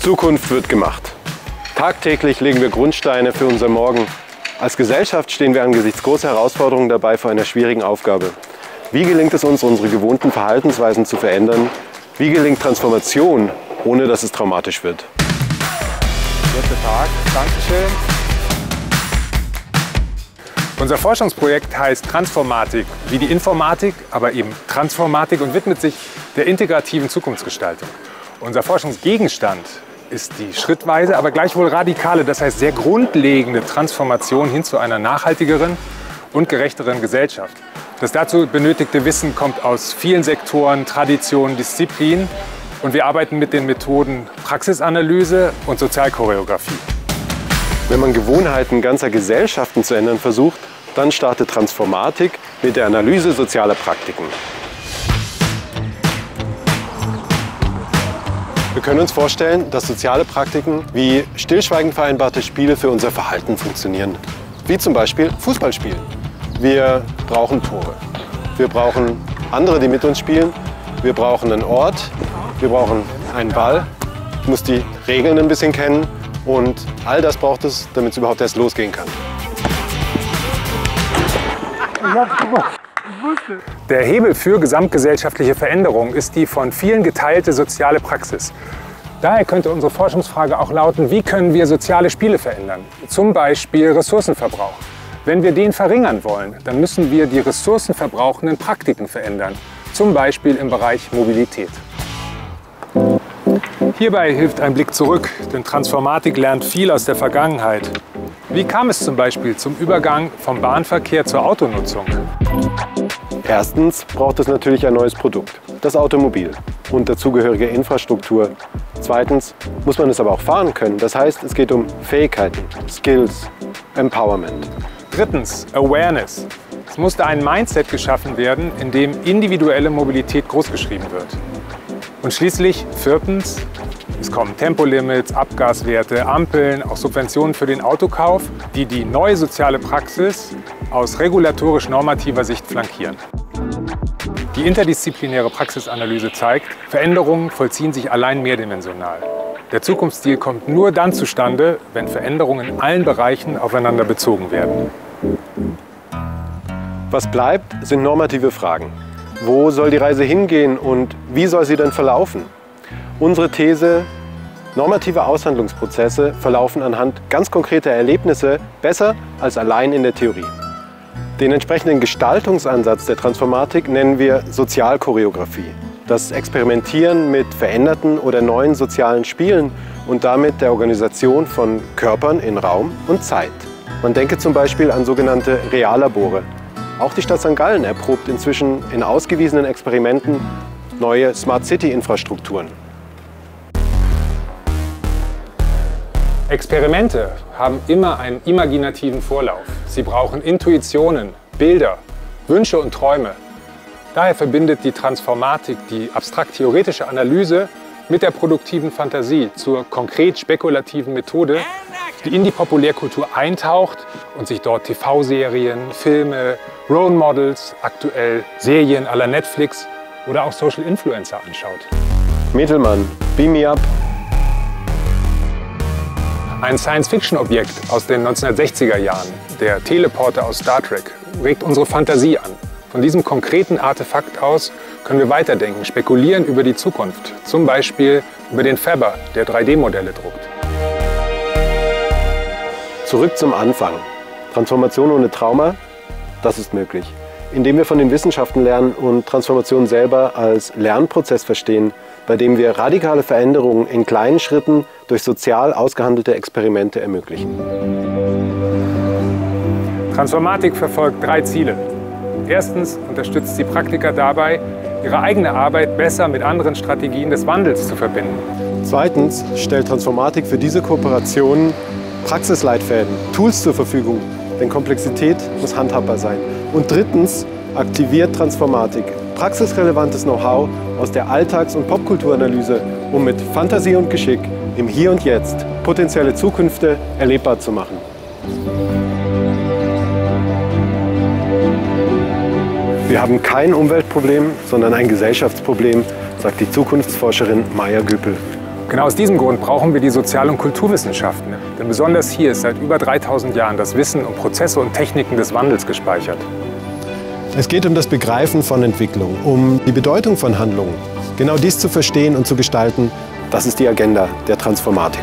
Zukunft wird gemacht. Tagtäglich legen wir Grundsteine für unser Morgen. Als Gesellschaft stehen wir angesichts großer Herausforderungen dabei vor einer schwierigen Aufgabe. Wie gelingt es uns, unsere gewohnten Verhaltensweisen zu verändern? Wie gelingt Transformation, ohne dass es traumatisch wird? Guten Tag, Dankeschön. Unser Forschungsprojekt heißt Transformatik, wie die Informatik, aber eben Transformatik und widmet sich der integrativen Zukunftsgestaltung. Unser Forschungsgegenstand ist die schrittweise, aber gleichwohl radikale, das heißt sehr grundlegende Transformation hin zu einer nachhaltigeren und gerechteren Gesellschaft. Das dazu benötigte Wissen kommt aus vielen Sektoren, Traditionen, Disziplinen und wir arbeiten mit den Methoden Praxisanalyse und Sozialchoreografie. Wenn man Gewohnheiten ganzer Gesellschaften zu ändern versucht, dann startet Transformatik mit der Analyse sozialer Praktiken. Wir können uns vorstellen, dass soziale Praktiken wie stillschweigend vereinbarte Spiele für unser Verhalten funktionieren. Wie zum Beispiel Fußballspielen. Wir brauchen Tore. Wir brauchen andere, die mit uns spielen. Wir brauchen einen Ort. Wir brauchen einen Ball. Ich muss die Regeln ein bisschen kennen. Und all das braucht es, damit es überhaupt erst losgehen kann. Der Hebel für gesamtgesellschaftliche Veränderung ist die von vielen geteilte soziale Praxis. Daher könnte unsere Forschungsfrage auch lauten, wie können wir soziale Spiele verändern? Zum Beispiel Ressourcenverbrauch. Wenn wir den verringern wollen, dann müssen wir die ressourcenverbrauchenden Praktiken verändern. Zum Beispiel im Bereich Mobilität. Hierbei hilft ein Blick zurück, denn Transformatik lernt viel aus der Vergangenheit. Wie kam es zum Beispiel zum Übergang vom Bahnverkehr zur Autonutzung? Erstens braucht es natürlich ein neues Produkt, das Automobil und dazugehörige Infrastruktur. Zweitens muss man es aber auch fahren können. Das heißt, es geht um Fähigkeiten, Skills, Empowerment. Drittens, Awareness. Es musste ein Mindset geschaffen werden, in dem individuelle Mobilität großgeschrieben wird. Und schließlich, viertens, es kommen Tempolimits, Abgaswerte, Ampeln, auch Subventionen für den Autokauf, die die neue soziale Praxis aus regulatorisch-normativer Sicht flankieren. Die interdisziplinäre Praxisanalyse zeigt, Veränderungen vollziehen sich allein mehrdimensional. Der Zukunftsstil kommt nur dann zustande, wenn Veränderungen in allen Bereichen aufeinander bezogen werden. Was bleibt, sind normative Fragen. Wo soll die Reise hingehen und wie soll sie denn verlaufen? Unsere These: normative Aushandlungsprozesse verlaufen anhand ganz konkreter Erlebnisse besser als allein in der Theorie. Den entsprechenden Gestaltungsansatz der Transformatik nennen wir Sozialchoreografie. Das Experimentieren mit veränderten oder neuen sozialen Spielen und damit der Organisation von Körpern in Raum und Zeit. Man denke zum Beispiel an sogenannte Reallabore. Auch die Stadt St. Gallen erprobt inzwischen in ausgewiesenen Experimenten neue Smart City-Infrastrukturen. Experimente haben immer einen imaginativen Vorlauf. Sie brauchen Intuitionen, Bilder, Wünsche und Träume. Daher verbindet die Transformatik die abstrakt-theoretische Analyse mit der produktiven Fantasie zur konkret-spekulativen Methode, die in die Populärkultur eintaucht und sich dort TV-Serien, Filme, Role Models, aktuell Serien à la Netflix oder auch Social Influencer anschaut. Mittelmann, beam me up. Ein Science-Fiction-Objekt aus den 1960er Jahren, der Teleporter aus Star Trek, regt unsere Fantasie an. Von diesem konkreten Artefakt aus können wir weiterdenken, spekulieren über die Zukunft. Zum Beispiel über den Fabber, der 3D-Modelle druckt. Zurück zum Anfang. Transformation ohne Trauma, das ist möglich. Indem wir von den Wissenschaften lernen und Transformation selber als Lernprozess verstehen, bei dem wir radikale Veränderungen in kleinen Schritten durch sozial ausgehandelte Experimente ermöglichen. Transformatik verfolgt 3 Ziele. Erstens unterstützt die Praktiker dabei, ihre eigene Arbeit besser mit anderen Strategien des Wandels zu verbinden. Zweitens stellt Transformatik für diese Kooperationen Praxisleitfäden, Tools zur Verfügung, denn Komplexität muss handhabbar sein. Und drittens aktiviert Transformatik praxisrelevantes Know-how aus der Alltags- und Popkulturanalyse, um mit Fantasie und Geschick im Hier und Jetzt potenzielle Zukünfte erlebbar zu machen. Wir haben kein Umweltproblem, sondern ein Gesellschaftsproblem, sagt die Zukunftsforscherin Maja Güppel. Genau aus diesem Grund brauchen wir die Sozial- und Kulturwissenschaften. Denn besonders hier ist seit über 3000 Jahren das Wissen um Prozesse und Techniken des Wandels gespeichert. Es geht um das Begreifen von Entwicklung, um die Bedeutung von Handlungen. Genau dies zu verstehen und zu gestalten, das ist die Agenda der Transformatik.